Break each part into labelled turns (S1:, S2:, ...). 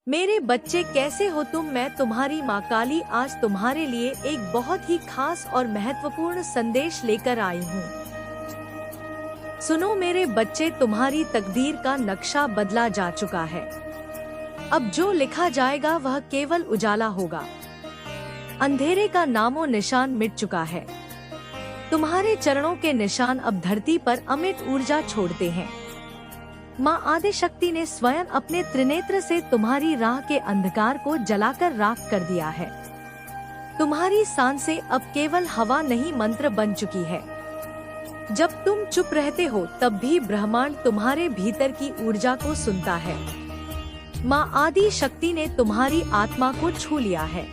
S1: मेरे बच्चे कैसे हो तुम। मैं तुम्हारी माँ काली आज तुम्हारे लिए एक बहुत ही खास और महत्वपूर्ण संदेश लेकर आई हूँ। सुनो मेरे बच्चे, तुम्हारी तकदीर का नक्शा बदला जा चुका है। अब जो लिखा जाएगा वह केवल उजाला होगा। अंधेरे का नामो निशान मिट चुका है। तुम्हारे चरणों के निशान अब धरती पर अमिट ऊर्जा छोड़ते हैं। माँ आदि शक्ति ने स्वयं अपने त्रिनेत्र से तुम्हारी राह के अंधकार को जलाकर राख कर दिया है। तुम्हारी सांसें अब केवल हवा नहीं मंत्र बन चुकी है। जब तुम चुप रहते हो तब भी ब्रह्मांड तुम्हारे भीतर की ऊर्जा को सुनता है। माँ आदि शक्ति ने तुम्हारी आत्मा को छू लिया है।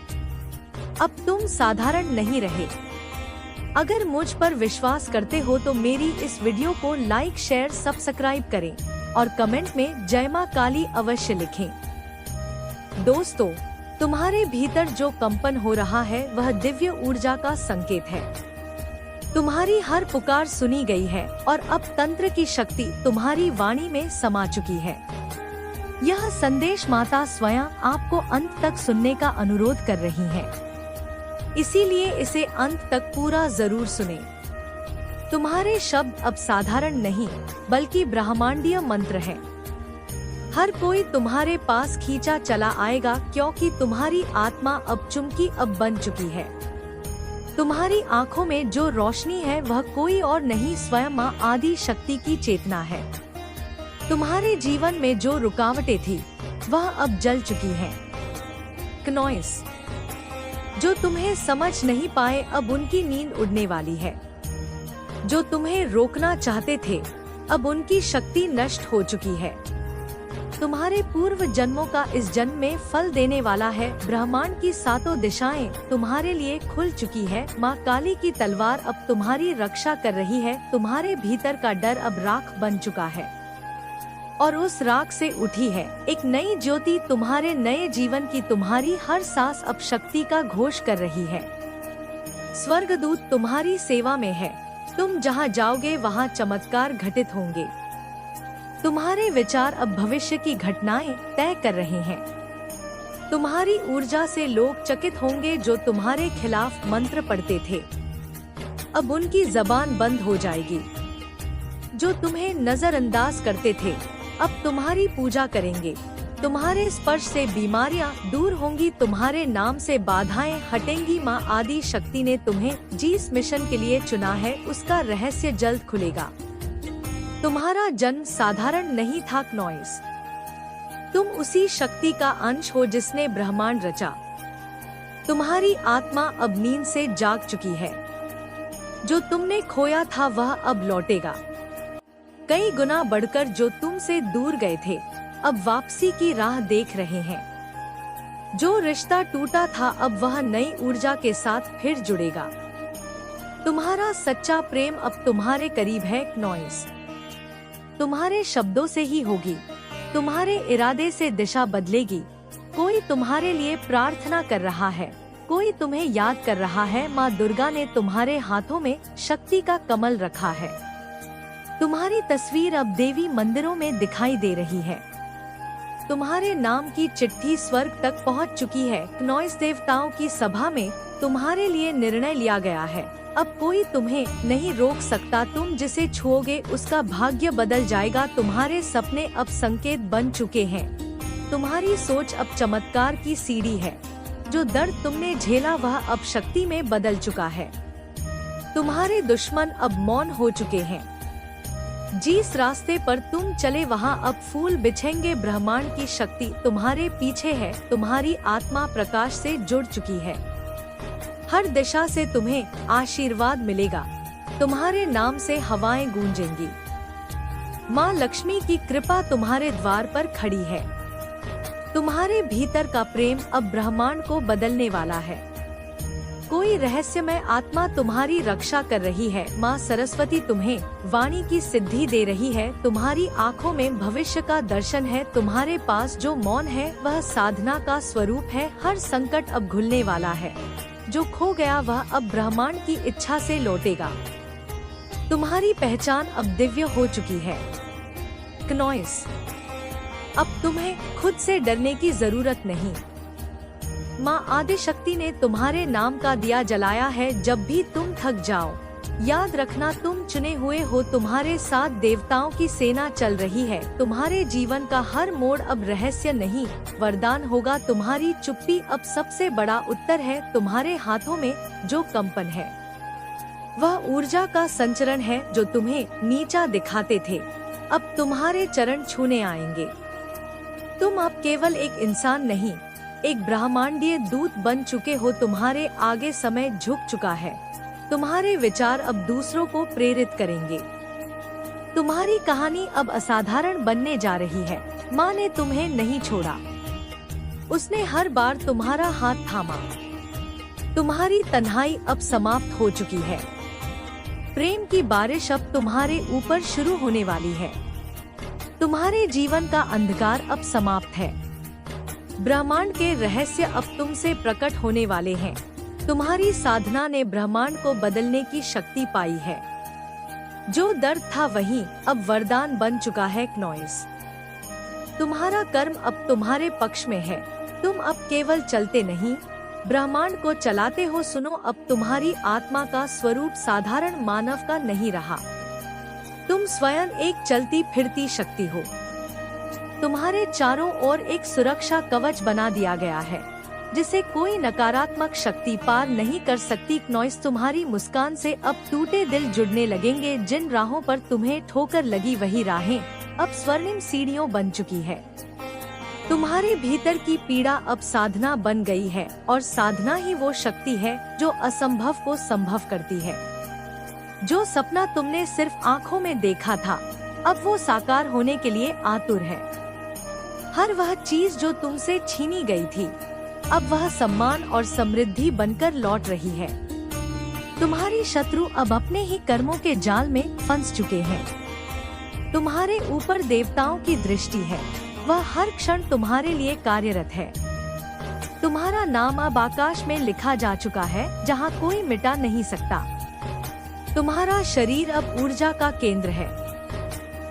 S1: अब तुम साधारण नहीं रहे। अगर मुझ पर विश्वास करते हो तो मेरी इस वीडियो को लाइक शेयर सब्सक्राइब करें और कमेंट में जय मां काली अवश्य लिखें। दोस्तों, तुम्हारे भीतर जो कंपन हो रहा है वह दिव्य ऊर्जा का संकेत है। तुम्हारी हर पुकार सुनी गई है और अब तंत्र की शक्ति तुम्हारी वाणी में समा चुकी है। यह संदेश माता स्वयं आपको अंत तक सुनने का अनुरोध कर रही है, इसीलिए इसे अंत तक पूरा जरूर सुने। तुम्हारे शब्द अब साधारण नहीं बल्कि ब्रह्मांडीय मंत्र है। हर कोई तुम्हारे पास खींचा चला आएगा क्योंकि तुम्हारी आत्मा अब चुमकी अब बन चुकी है। तुम्हारी आंखों में जो रोशनी है वह कोई और नहीं स्वयं माँ आदि शक्ति की चेतना है। तुम्हारे जीवन में जो रुकावटें थी वह अब जल चुकी है। क्नॉइस, जो तुम्हें समझ नहीं पाए अब उनकी नींद उड़ने वाली है। जो तुम्हें रोकना चाहते थे अब उनकी शक्ति नष्ट हो चुकी है। तुम्हारे पूर्व जन्मों का इस जन्म में फल देने वाला है। ब्रह्मांड की सातों दिशाएं तुम्हारे लिए खुल चुकी है। माँ काली की तलवार अब तुम्हारी रक्षा कर रही है। तुम्हारे भीतर का डर अब राख बन चुका है और उस राख से उठी है एक नई ज्योति। तुम्हारे नए जीवन की तुम्हारी हर सांस अब शक्ति का घोष कर रही है। स्वर्गदूत तुम्हारी सेवा में है। तुम जहाँ जाओगे वहाँ चमत्कार घटित होंगे। तुम्हारे विचार अब भविष्य की घटनाएं तय कर रहे हैं। तुम्हारी ऊर्जा से लोग चकित होंगे। जो तुम्हारे खिलाफ मंत्र पढ़ते थे अब उनकी जबान बंद हो जाएगी। जो तुम्हें नजरअंदाज करते थे अब तुम्हारी पूजा करेंगे। तुम्हारे स्पर्श से बीमारियां दूर होंगी। तुम्हारे नाम से बाधाएं हटेंगी। माँ आदि शक्ति ने तुम्हें जिस मिशन के लिए चुना है उसका रहस्य जल्द खुलेगा। तुम्हारा जन्म साधारण नहीं था क्नॉइस। तुम उसी शक्ति का अंश हो जिसने ब्रह्मांड रचा। तुम्हारी आत्मा अब नींद से जाग चुकी है। जो तुमने खोया था वह अब लौटेगा। कई गुना बढ़कर जो तुमसे दूर गए थे अब वापसी की राह देख रहे हैं। जो रिश्ता टूटा था अब वह नई ऊर्जा के साथ फिर जुड़ेगा। तुम्हारा सच्चा प्रेम अब तुम्हारे करीब है क्नॉइस। तुम्हारे शब्दों से ही होगी। तुम्हारे इरादे से दिशा बदलेगी। कोई तुम्हारे लिए प्रार्थना कर रहा है। कोई तुम्हें याद कर रहा है। माँ दुर्गा ने तुम्हारे हाथों में शक्ति का कमल रखा है। तुम्हारी तस्वीर अब देवी मंदिरों में दिखाई दे रही है। तुम्हारे नाम की चिट्ठी स्वर्ग तक पहुंच चुकी है। क्नॉइस, देवताओं की सभा में तुम्हारे लिए निर्णय लिया गया है। अब कोई तुम्हें नहीं रोक सकता। तुम जिसे छुओगे उसका भाग्य बदल जाएगा। तुम्हारे सपने अब संकेत बन चुके हैं। तुम्हारी सोच अब चमत्कार की सीढ़ी है। जो दर्द तुमने झेला वह अब शक्ति में बदल चुका है। तुम्हारे दुश्मन अब मौन हो चुके हैं। जिस रास्ते पर तुम चले वहाँ अब फूल बिछेंगे। ब्रह्मांड की शक्ति तुम्हारे पीछे है। तुम्हारी आत्मा प्रकाश से जुड़ चुकी है। हर दिशा से तुम्हें आशीर्वाद मिलेगा। तुम्हारे नाम से हवाएं गूंजेंगी। माँ लक्ष्मी की कृपा तुम्हारे द्वार पर खड़ी है। तुम्हारे भीतर का प्रेम अब ब्रह्मांड को बदलने वाला है। कोई रहस्यमय आत्मा तुम्हारी रक्षा कर रही है। माँ सरस्वती तुम्हें वाणी की सिद्धि दे रही है। तुम्हारी आँखों में भविष्य का दर्शन है। तुम्हारे पास जो मौन है वह साधना का स्वरूप है। हर संकट अब घुलने वाला है। जो खो गया वह अब ब्रह्मांड की इच्छा से लौटेगा। तुम्हारी पहचान अब दिव्य हो चुकी है। क्नॉइस, अब तुम्हें खुद से डरने की जरूरत नहीं। माँ आदिशक्ति ने तुम्हारे नाम का दिया जलाया है जब भी तुम थक जाओ। याद रखना तुम चुने हुए हो, तुम्हारे साथ देवताओं की सेना चल रही है। तुम्हारे जीवन का हर मोड़ अब रहस्य नहीं, वरदान होगा। तुम्हारी चुप्पी अब सबसे बड़ा उत्तर है। तुम्हारे हाथों में जो कंपन है वह ऊर्जा का संचरण है जो तुम्हें नीचा दिखाते थे, अब तुम्हारे चरण छूने आएंगे। तुम अब केवल एक इंसान नहीं, एक ब्रह्मांडीय दूत बन चुके हो। तुम्हारे आगे समय झुक चुका है। तुम्हारे विचार अब दूसरों को प्रेरित करेंगे। तुम्हारी कहानी अब असाधारण बनने जा रही है। माँ ने तुम्हें नहीं छोड़ा, उसने हर बार तुम्हारा हाथ थामा। तुम्हारी तन्हाई अब समाप्त हो चुकी है। प्रेम की बारिश अब तुम्हारे ऊपर शुरू होने वाली है। तुम्हारे जीवन का अंधकार अब समाप्त है। ब्रह्मांड के रहस्य अब तुमसे प्रकट होने वाले हैं। तुम्हारी साधना ने ब्रह्मांड को बदलने की शक्ति पाई है। जो दर्द था वही अब वरदान बन चुका है। नॉइस, तुम्हारा कर्म अब तुम्हारे पक्ष में है। तुम अब केवल चलते नहीं, ब्रह्मांड को चलाते हो। सुनो, अब तुम्हारी आत्मा का स्वरूप साधारण मानव का नहीं रहा। तुम स्वयं एक चलती फिरती शक्ति हो। तुम्हारे चारों ओर एक सुरक्षा कवच बना दिया गया है जिसे कोई नकारात्मक शक्ति पार नहीं कर सकती। नॉइस, तुम्हारी मुस्कान से अब टूटे दिल जुड़ने लगेंगे। जिन राहों पर तुम्हें ठोकर लगी वही राहें अब स्वर्णिम सीढ़ियों बन चुकी है। तुम्हारे भीतर की पीड़ा अब साधना बन गई है और साधना ही वो शक्ति है जो असंभव को संभव करती है। जो सपना तुमने सिर्फ आँखों में देखा था अब वो साकार होने के लिए आतुर है। हर वह चीज जो तुमसे छीनी गई थी अब वह सम्मान और समृद्धि बनकर लौट रही है। तुम्हारी शत्रु अब अपने ही कर्मों के जाल में फंस चुके हैं। तुम्हारे ऊपर देवताओं की दृष्टि है, वह हर क्षण तुम्हारे लिए कार्यरत है। तुम्हारा नाम अब आकाश में लिखा जा चुका है जहां कोई मिटा नहीं सकता। तुम्हारा शरीर अब ऊर्जा का केंद्र है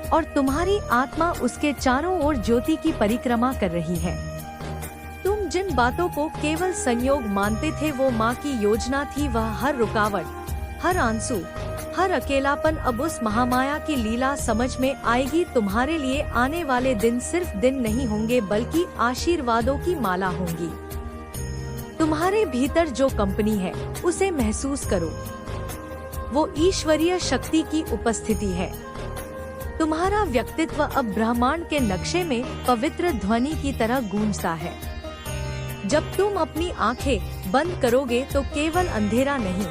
S1: और तुम्हारी आत्मा उसके चारों ओर ज्योति की परिक्रमा कर रही है। तुम जिन बातों को केवल संयोग मानते थे वो माँ की योजना थी। वह हर रुकावट, हर आंसू, हर अकेलापन अब उस महामाया की लीला समझ में आएगी। तुम्हारे लिए आने वाले दिन सिर्फ दिन नहीं होंगे बल्कि आशीर्वादों की माला होंगी। तुम्हारे भीतर जो कंपनी है उसे महसूस करो, वो ईश्वरीय शक्ति की उपस्थिति है। तुम्हारा व्यक्तित्व अब ब्रह्मांड के नक्शे में पवित्र ध्वनि की तरह गूंजता है। जब तुम अपनी आंखें बंद करोगे तो केवल अंधेरा नहीं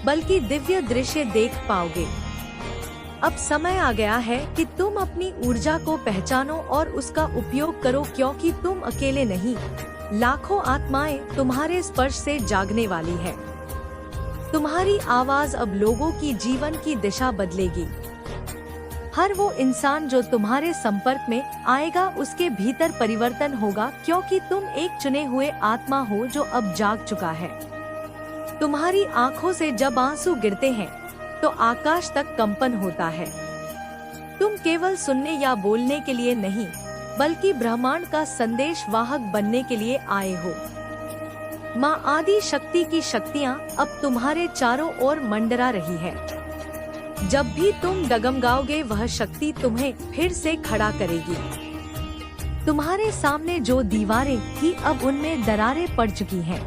S1: बल्कि दिव्य दृश्य देख पाओगे। अब समय आ गया है कि तुम अपनी ऊर्जा को पहचानो और उसका उपयोग करो, क्योंकि तुम अकेले नहीं, लाखों आत्माएं तुम्हारे स्पर्श से जागने वाली है। तुम्हारी आवाज अब लोगों की जीवन की दिशा बदलेगी। हर वो इंसान जो तुम्हारे संपर्क में आएगा उसके भीतर परिवर्तन होगा, क्योंकि तुम एक चुने हुए आत्मा हो जो अब जाग चुका है। तुम्हारी आंखों से जब आंसू गिरते हैं तो आकाश तक कंपन होता है। तुम केवल सुनने या बोलने के लिए नहीं बल्कि ब्रह्मांड का संदेश वाहक बनने के लिए आए हो। माँ आदि शक्ति की शक्तियाँ अब तुम्हारे चारों ओर मंडरा रही है। जब भी तुम डगमगाओगे वह शक्ति तुम्हें फिर से खड़ा करेगी। तुम्हारे सामने जो दीवारें थी अब उनमें दरारें पड़ चुकी हैं।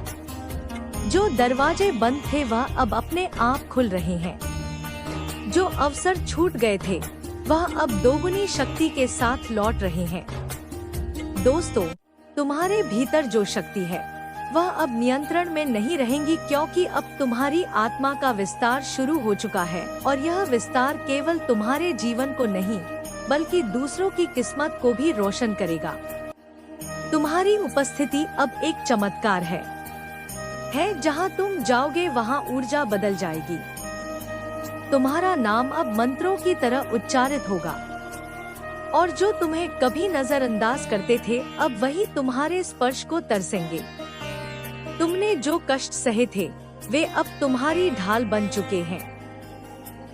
S1: जो दरवाजे बंद थे वह अब अपने आप खुल रहे हैं। जो अवसर छूट गए थे वह अब दोगुनी शक्ति के साथ लौट रहे हैं। दोस्तों, तुम्हारे भीतर जो शक्ति है वह अब नियंत्रण में नहीं रहेंगी, क्योंकि अब तुम्हारी आत्मा का विस्तार शुरू हो चुका है और यह विस्तार केवल तुम्हारे जीवन को नहीं बल्कि दूसरों की किस्मत को भी रोशन करेगा। तुम्हारी उपस्थिति अब एक चमत्कार है। जहां तुम जाओगे वहां ऊर्जा बदल जाएगी। तुम्हारा नाम अब मंत्रों की तरह उच्चारित होगा और जो तुम्हें कभी नजरअंदाज करते थे अब वही तुम्हारे स्पर्श को तरसेंगे। तुमने जो कष्ट सहे थे वे अब तुम्हारी ढाल बन चुके हैं।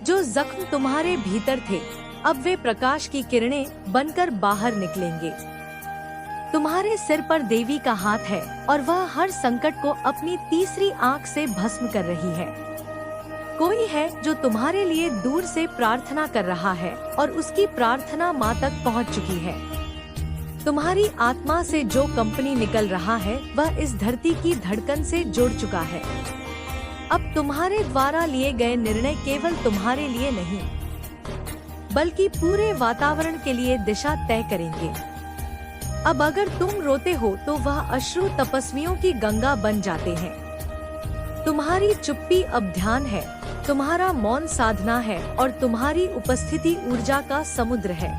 S1: जो जख्म तुम्हारे भीतर थे अब वे प्रकाश की किरणें बनकर बाहर निकलेंगे। तुम्हारे सिर पर देवी का हाथ है और वह हर संकट को अपनी तीसरी आंख से भस्म कर रही है। कोई है जो तुम्हारे लिए दूर से प्रार्थना कर रहा है और उसकी प्रार्थना माँ तक पहुँच चुकी है। तुम्हारी आत्मा से जो कंपनी निकल रहा है वह इस धरती की धड़कन से जुड़ चुका है। अब तुम्हारे द्वारा लिए गए निर्णय केवल तुम्हारे लिए नहीं बल्कि पूरे वातावरण के लिए दिशा तय करेंगे। अब अगर तुम रोते हो तो वह अश्रु तपस्वियों की गंगा बन जाते हैं। तुम्हारी चुप्पी अब ध्यान है, तुम्हारा मौन साधना है और तुम्हारी उपस्थिति ऊर्जा का समुद्र है।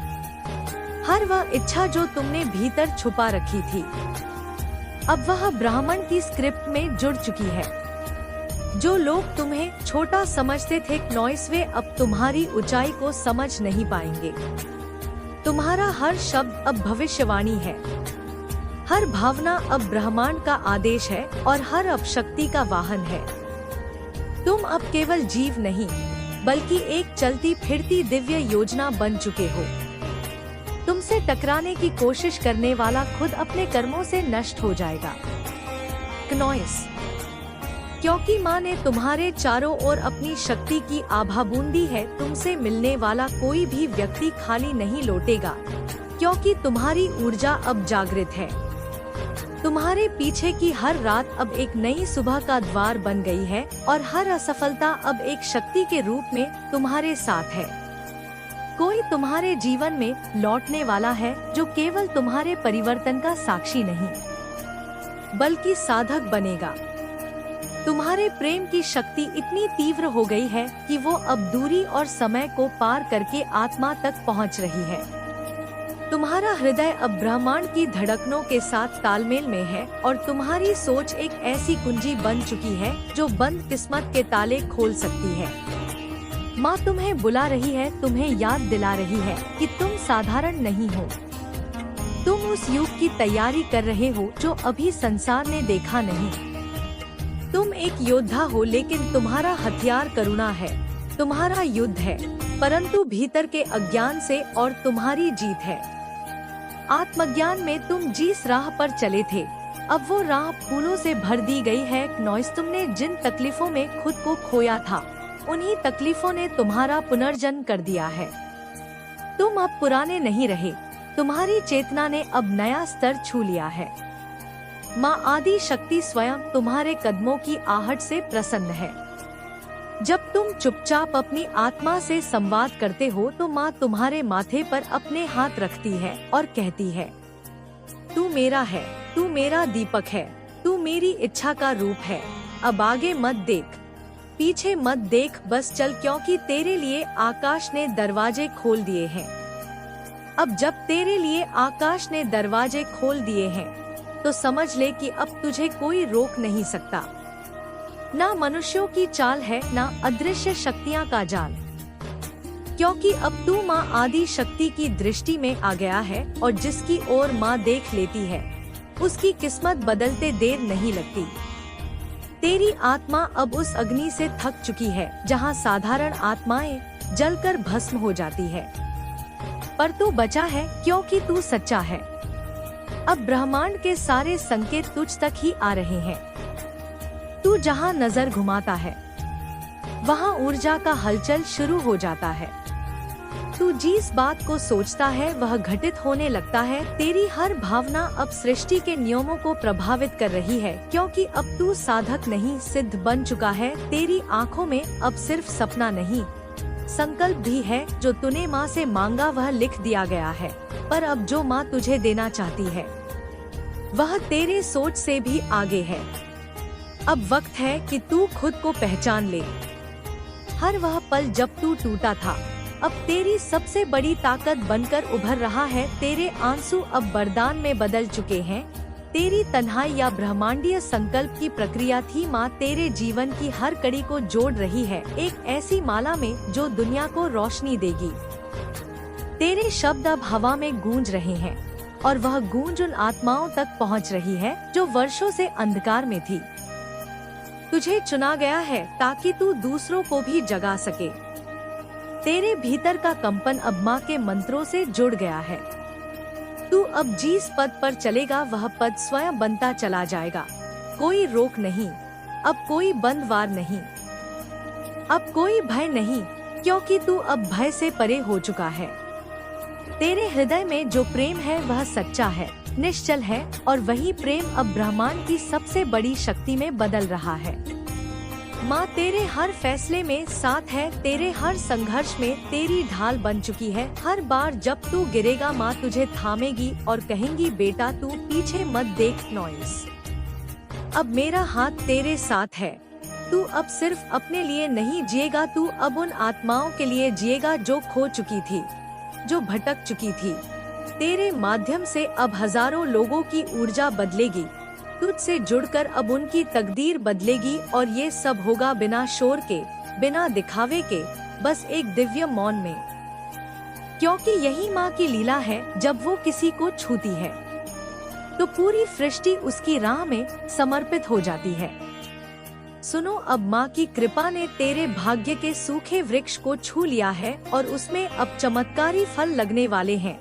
S1: हर वह इच्छा जो तुमने भीतर छुपा रखी थी अब वह ब्राह्मण की स्क्रिप्ट में जुड़ चुकी है। जो लोग तुम्हें छोटा समझते थे नॉइस, वे अब तुम्हारी ऊंचाई को समझ नहीं पाएंगे। तुम्हारा हर शब्द अब भविष्यवाणी है, हर भावना अब ब्रह्मांड का आदेश है और हर अपशक्ति का वाहन है। तुम अब केवल जीव नहीं बल्कि एक चलती फिरती दिव्य योजना बन चुके हो। तुमसे टकराने की कोशिश करने वाला खुद अपने कर्मों से नष्ट हो जाएगा। क्नॉइस, क्योंकि माँ ने तुम्हारे चारों ओर अपनी शक्ति की आभा बूंदी है, तुमसे मिलने वाला कोई भी व्यक्ति खाली नहीं लौटेगा, क्योंकि तुम्हारी ऊर्जा अब जागृत है। तुम्हारे पीछे की हर रात अब एक नई सुबह का द्वार बन गई है और हर असफलता अब एक शक्ति के रूप में तुम्हारे साथ है। कोई तुम्हारे जीवन में लौटने वाला है जो केवल तुम्हारे परिवर्तन का साक्षी नहीं बल्कि साधक बनेगा। तुम्हारे प्रेम की शक्ति इतनी तीव्र हो गई है कि वो अब दूरी और समय को पार करके आत्मा तक पहुंच रही है। तुम्हारा हृदय अब ब्रह्मांड की धड़कनों के साथ तालमेल में है और तुम्हारी सोच एक ऐसी कुंजी बन चुकी है जो बंद किस्मत के ताले खोल सकती है। माँ तुम्हें बुला रही है, तुम्हें याद दिला रही है कि तुम साधारण नहीं हो। तुम उस युग की तैयारी कर रहे हो जो अभी संसार ने देखा नहीं। तुम एक योद्धा हो, लेकिन तुम्हारा हथियार करुणा है। तुम्हारा युद्ध है, परंतु भीतर के अज्ञान से, और तुम्हारी जीत है। आत्मज्ञान में तुम जिस राह पर चले थे अब वो राह फूलों से भर दी गई है। नॉइस, तुमने जिन तकलीफों में खुद को खोया था उन्हीं तकलीफों ने तुम्हारा पुनर्जन्म कर दिया है। तुम अब पुराने नहीं रहे, तुम्हारी चेतना ने अब नया स्तर छू लिया है। माँ आदि शक्ति स्वयं तुम्हारे कदमों की आहट से प्रसन्न है। जब तुम चुपचाप अपनी आत्मा से संवाद करते हो तो माँ तुम्हारे माथे पर अपने हाथ रखती है और कहती है, तू मेरा है, तू मेरा दीपक है, तू मेरी इच्छा का रूप है। अब आगे मत देख, पीछे मत देख, बस चल, क्योंकि तेरे लिए आकाश ने दरवाजे खोल दिए हैं। अब जब तेरे लिए आकाश ने दरवाजे खोल दिए हैं तो समझ ले कि अब तुझे कोई रोक नहीं सकता। ना मनुष्यों की चाल है, ना अदृश्य शक्तियाँ का जाल, क्योंकि अब तू माँ आदि शक्ति की दृष्टि में आ गया है और जिसकी ओर माँ देख लेती है उसकी किस्मत बदलते देर नहीं लगती। तेरी आत्मा अब उस अग्नि से थक चुकी है जहाँ साधारण आत्माएं जलकर भस्म हो जाती है, पर तू बचा है क्योंकि तू सच्चा है। अब ब्रह्मांड के सारे संकेत तुझ तक ही आ रहे हैं। तू जहाँ नजर घुमाता है वहाँ ऊर्जा का हलचल शुरू हो जाता है। तू जिस बात को सोचता है वह घटित होने लगता है। तेरी हर भावना अब सृष्टि के नियमों को प्रभावित कर रही है, क्योंकि अब तू साधक नहीं सिद्ध बन चुका है। तेरी आँखों में अब सिर्फ सपना नहीं, संकल्प भी है। जो तूने माँ से मांगा वह लिख दिया गया है, पर अब जो माँ तुझे देना चाहती है वह तेरे सोच से भी आगे है। अब वक्त है कि तू खुद को पहचान ले। हर वह पल जब तू टूटा था अब तेरी सबसे बड़ी ताकत बनकर उभर रहा है। तेरे आंसू अब वरदान में बदल चुके हैं। तेरी तन्हाई या ब्रह्मांडीय संकल्प की प्रक्रिया थी। माँ तेरे जीवन की हर कड़ी को जोड़ रही है, एक ऐसी माला में जो दुनिया को रोशनी देगी। तेरे शब्द अब हवा में गूंज रहे हैं और वह गूंज उन आत्माओं तक पहुँच रही है जो वर्षों से अंधकार में थी। तुझे चुना गया है ताकि तू दूसरों को भी जगा सके। तेरे भीतर का कंपन अब माँ के मंत्रों से जुड़ गया है। तू अब जिस पद पर चलेगा वह पद स्वयं बनता चला जाएगा। कोई रोक नहीं, अब कोई बंधवार नहीं, अब कोई भय नहीं, क्योंकि तू अब भय से परे हो चुका है। तेरे हृदय में जो प्रेम है वह सच्चा है, निश्चल है, और वही प्रेम अब ब्रह्मांड की सबसे बड़ी शक्ति में बदल रहा है। माँ तेरे हर फैसले में साथ है, तेरे हर संघर्ष में तेरी ढाल बन चुकी है। हर बार जब तू गिरेगा माँ तुझे थामेगी और कहेंगी बेटा तू पीछे मत देख नॉइस। अब मेरा हाथ तेरे साथ है। तू अब सिर्फ अपने लिए नहीं जिएगा, तू अब उन आत्माओं के लिए जिएगा जो खो चुकी थी, जो भटक चुकी थी। तेरे माध्यम से अब हजारों लोगों की ऊर्जा बदलेगी, तुझसे जुड़कर अब उनकी तकदीर बदलेगी, और ये सब होगा बिना शोर के, बिना दिखावे के, बस एक दिव्य मौन में। क्योंकि यही माँ की लीला है, जब वो किसी को छूती है तो पूरी सृष्टि उसकी राह में समर्पित हो जाती है। सुनो, अब माँ की कृपा ने तेरे भाग्य के सूखे वृक्ष को छू लिया है और उसमें अब चमत्कारी फल लगने वाले हैं।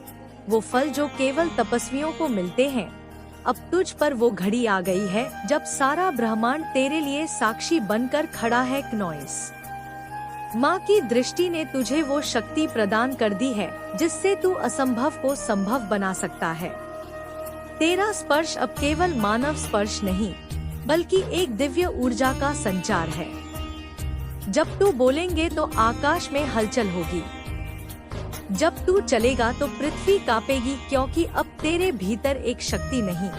S1: वो फल जो केवल तपस्वियों को मिलते हैं। अब तुझ पर वो घड़ी आ गई है जब सारा ब्रह्मांड तेरे लिए साक्षी बनकर खड़ा है नॉइस। माँ की दृष्टि ने तुझे वो शक्ति प्रदान कर दी है जिससे तू असंभव को संभव बना सकता है। तेरा स्पर्श अब केवल मानव स्पर्श नहीं, बल्कि एक दिव्य ऊर्जा का संचार है। जब तू बोलेंगे तो आकाश में हलचल होगी, जब तू चलेगा तो पृथ्वी कांपेगी, क्योंकि अब तेरे भीतर एक शक्ति नहीं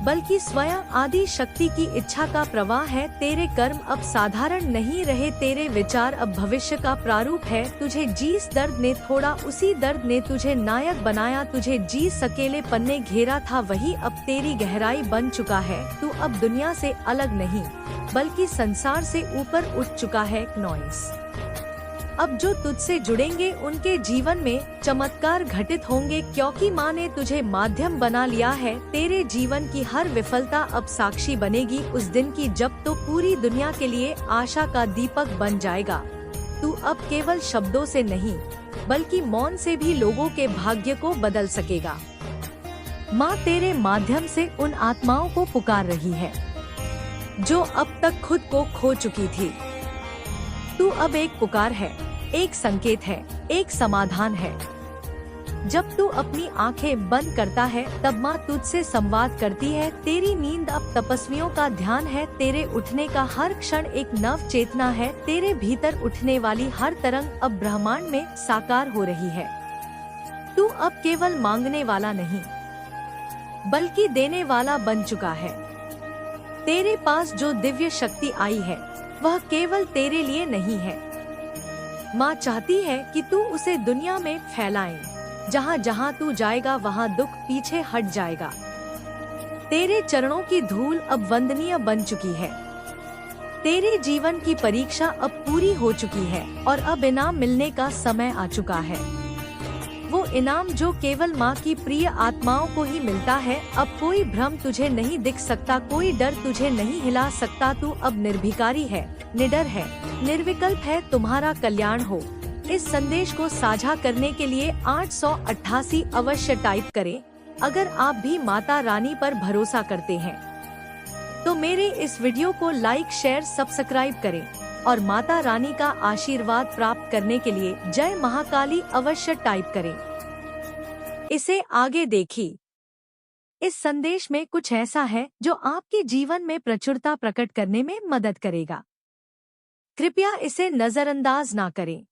S1: बल्कि स्वयं आदि शक्ति की इच्छा का प्रवाह है। तेरे कर्म अब साधारण नहीं रहे, तेरे विचार अब भविष्य का प्रारूप है। तुझे जिस दर्द ने थोड़ा उसी दर्द ने तुझे नायक बनाया, तुझे जिस अकेलेपन ने घेरा था वही अब तेरी गहराई बन चुका है। तू अब दुनिया से अलग नहीं बल्कि संसार से ऊपर उठ चुका है नॉइस। अब जो तुझसे जुड़ेंगे उनके जीवन में चमत्कार घटित होंगे, क्योंकि माँ ने तुझे माध्यम बना लिया है। तेरे जीवन की हर विफलता अब साक्षी बनेगी उस दिन की जब तो पूरी दुनिया के लिए आशा का दीपक बन जाएगा। तू अब केवल शब्दों से नहीं बल्कि मौन से भी लोगों के भाग्य को बदल सकेगा। माँ तेरे माध्यम से उन आत्माओं को पुकार रही है जो अब तक खुद को खो चुकी थी। तू अब एक पुकार है, एक संकेत है, एक समाधान है। जब तू अपनी आंखें बंद करता है तब माँ तुझसे संवाद करती है। तेरी नींद अब तपस्वियों का ध्यान है, तेरे उठने का हर क्षण एक नव चेतना है। तेरे भीतर उठने वाली हर तरंग अब ब्रह्मांड में साकार हो रही है। तू अब केवल मांगने वाला नहीं बल्कि देने वाला बन चुका है। तेरे पास जो दिव्य शक्ति आई है वह केवल तेरे लिए नहीं है। माँ चाहती है कि तू उसे दुनिया में फैलाए। जहाँ जहाँ तू जाएगा वहाँ दुख पीछे हट जाएगा। तेरे चरणों की धूल अब वंदनीय बन चुकी है। तेरे जीवन की परीक्षा अब पूरी हो चुकी है और अब इनाम मिलने का समय आ चुका है। वो इनाम जो केवल माँ की प्रिय आत्माओं को ही मिलता है। अब कोई भ्रम तुझे नहीं दिख सकता, कोई डर तुझे नहीं हिला सकता। तू अब निर्भिकारी है, निडर है, निर्विकल्प है। तुम्हारा कल्याण हो। इस संदेश को साझा करने के लिए 888 अवश्य टाइप करें। अगर आप भी माता रानी पर भरोसा करते हैं तो मेरे इस वीडियो को लाइक, शेयर, सब्सक्राइब करें और माता रानी का आशीर्वाद प्राप्त करने के लिए जय महाकाली अवश्य टाइप करें। इसे आगे देखिए। इस संदेश में कुछ ऐसा है जो आपके जीवन में प्रचुरता प्रकट करने में मदद करेगा। कृपया इसे नजरअंदाज ना करें।